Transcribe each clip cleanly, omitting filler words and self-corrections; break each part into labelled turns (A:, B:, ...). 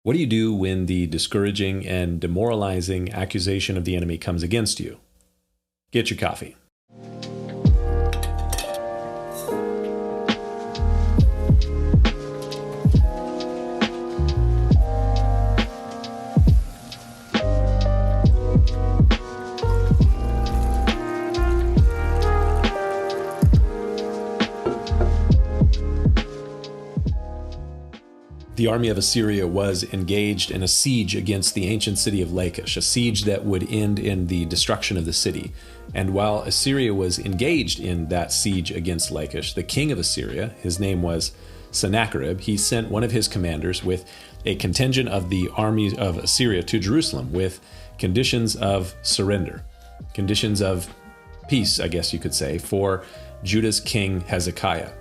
A: What do you do when the discouraging and demoralizing accusation of the enemy comes against you? Get your coffee. The army of Assyria was engaged in a siege against the ancient city of Lachish, a siege that would end in the destruction of the city. And while Assyria was engaged in that siege against Lachish, the king of Assyria, his name was Sennacherib, he sent one of his commanders with a contingent of the army of Assyria to Jerusalem with conditions of surrender, conditions of peace, I guess you could say, for Judah's king Hezekiah.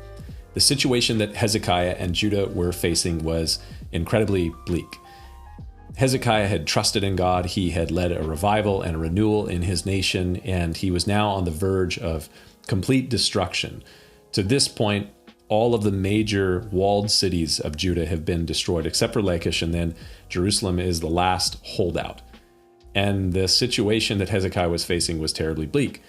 A: The situation that Hezekiah and Judah were facing was incredibly bleak. Hezekiah had trusted in God. He had led a revival and a renewal in his nation, and he was now on the verge of complete destruction. To this point, all of the major walled cities of Judah have been destroyed, except for Lachish, and then Jerusalem is the last holdout. And the situation that Hezekiah was facing was terribly bleak.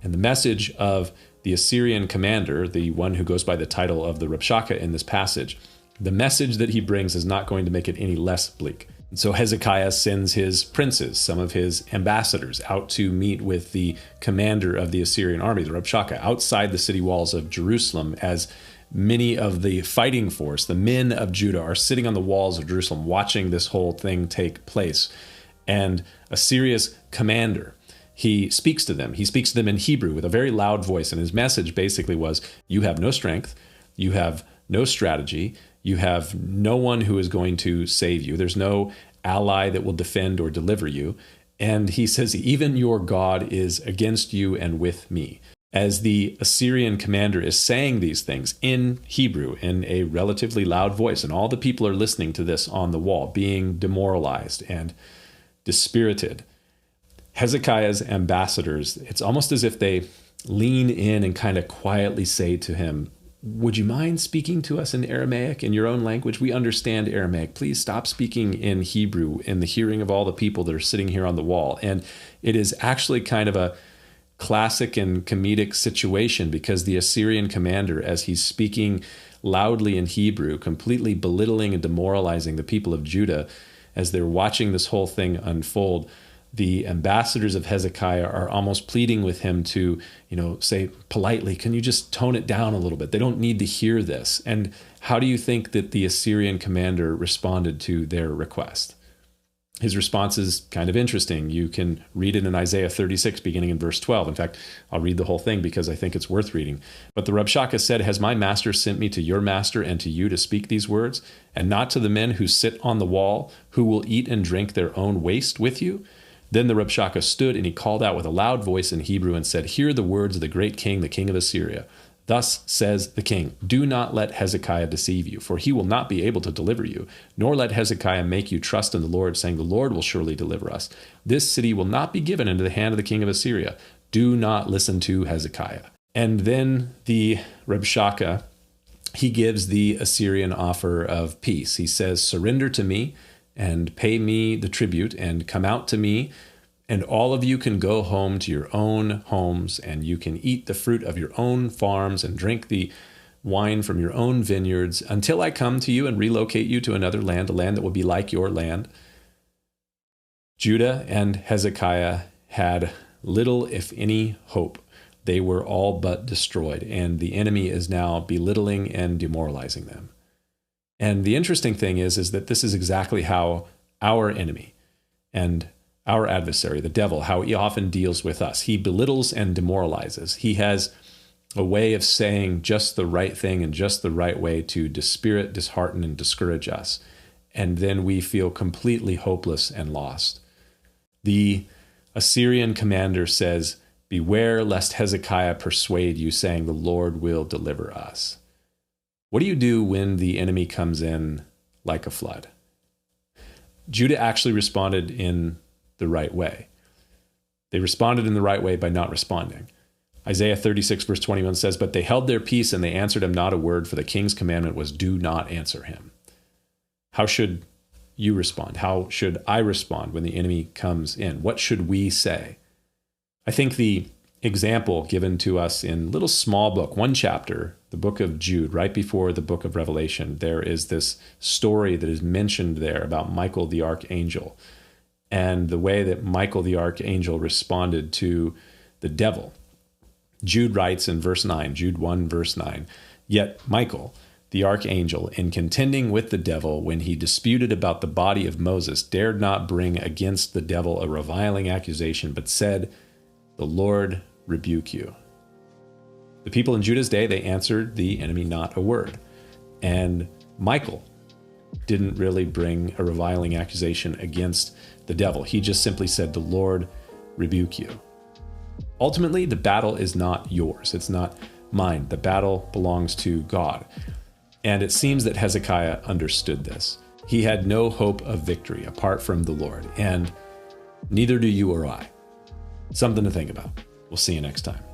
A: And the message of the Assyrian commander, the one who goes by the title of the Rabshakeh in this passage, the message that he brings is not going to make it any less bleak. And so Hezekiah sends his princes, some of his ambassadors, out to meet with the commander of the Assyrian army, the Rabshakeh, outside the city walls of Jerusalem, as many of the fighting force, the men of Judah, are sitting on the walls of Jerusalem watching this whole thing take place. And Assyria's commander, he speaks to them. He speaks to them in Hebrew with a very loud voice. And his message basically was, you have no strength. You have no strategy. You have no one who is going to save you. There's no ally that will defend or deliver you. And he says, even your God is against you and with me. As the Assyrian commander is saying these things in Hebrew in a relatively loud voice, and all the people are listening to this on the wall, being demoralized and dispirited, Hezekiah's ambassadors, it's almost as if they lean in and kind of quietly say to him, would you mind speaking to us in Aramaic, in your own language? We understand Aramaic. Please stop speaking in Hebrew in the hearing of all the people that are sitting here on the wall. And it is actually kind of a classic and comedic situation, because the Assyrian commander, as he's speaking loudly in Hebrew, completely belittling and demoralizing the people of Judah, as they're watching this whole thing unfold, the ambassadors of Hezekiah are almost pleading with him to, say politely, can you just tone it down a little bit? They don't need to hear this. And how do you think that the Assyrian commander responded to their request? His response is kind of interesting. You can read it in Isaiah 36, beginning in verse 12. In fact, I'll read the whole thing because I think it's worth reading. But the Rabshakeh said, has my master sent me to your master and to you to speak these words, and not to the men who sit on the wall, who will eat and drink their own waste with you? Then the Rabshakeh stood, and he called out with a loud voice in Hebrew and said, hear the words of the great king, the king of Assyria. Thus says the king, do not let Hezekiah deceive you, for he will not be able to deliver you, nor let Hezekiah make you trust in the Lord, saying, the Lord will surely deliver us. This city will not be given into the hand of the king of Assyria. Do not listen to Hezekiah. And then the Rabshakeh, he gives the Assyrian offer of peace. He says, surrender to me and pay me the tribute and come out to me, and all of you can go home to your own homes, and you can eat the fruit of your own farms and drink the wine from your own vineyards until I come to you and relocate you to another land, a land that will be like your land. Judah and Hezekiah had little, if any, hope. They were all but destroyed, and the enemy is now belittling and demoralizing them. And the interesting thing is that this is exactly how our enemy and our adversary, the devil, how he often deals with us. He belittles and demoralizes. He has a way of saying just the right thing in just the right way to dispirit, dishearten, and discourage us. And then we feel completely hopeless and lost. The Assyrian commander says, beware lest Hezekiah persuade you, saying, the Lord will deliver us. What do you do when the enemy comes in like a flood? Judah actually responded in the right way. They responded in the right way by not responding. Isaiah 36 verse 21 says, but they held their peace and they answered him not a word, for the king's commandment was, do not answer him. How should you respond? How should I respond when the enemy comes in? What should we say? I think the example given to us in little small book, one chapter, the book of Jude, right before the book of Revelation, there is this story that is mentioned there about Michael the archangel and the way that Michael the archangel responded to the devil. Jude writes in verse 9, Jude 1, verse 9, "Yet Michael, the archangel, in contending with the devil when he disputed about the body of Moses, dared not bring against the devil a reviling accusation, but said, 'The Lord rebuke you.'" The people in Judah's day, they answered the enemy not a word. And Michael didn't really bring a reviling accusation against the devil. He just simply said, "The Lord rebuke you." Ultimately, the battle is not yours. It's not mine. The battle belongs to God. And it seems that Hezekiah understood this. He had no hope of victory apart from the Lord, and neither do you or I. Something to think about. We'll see you next time.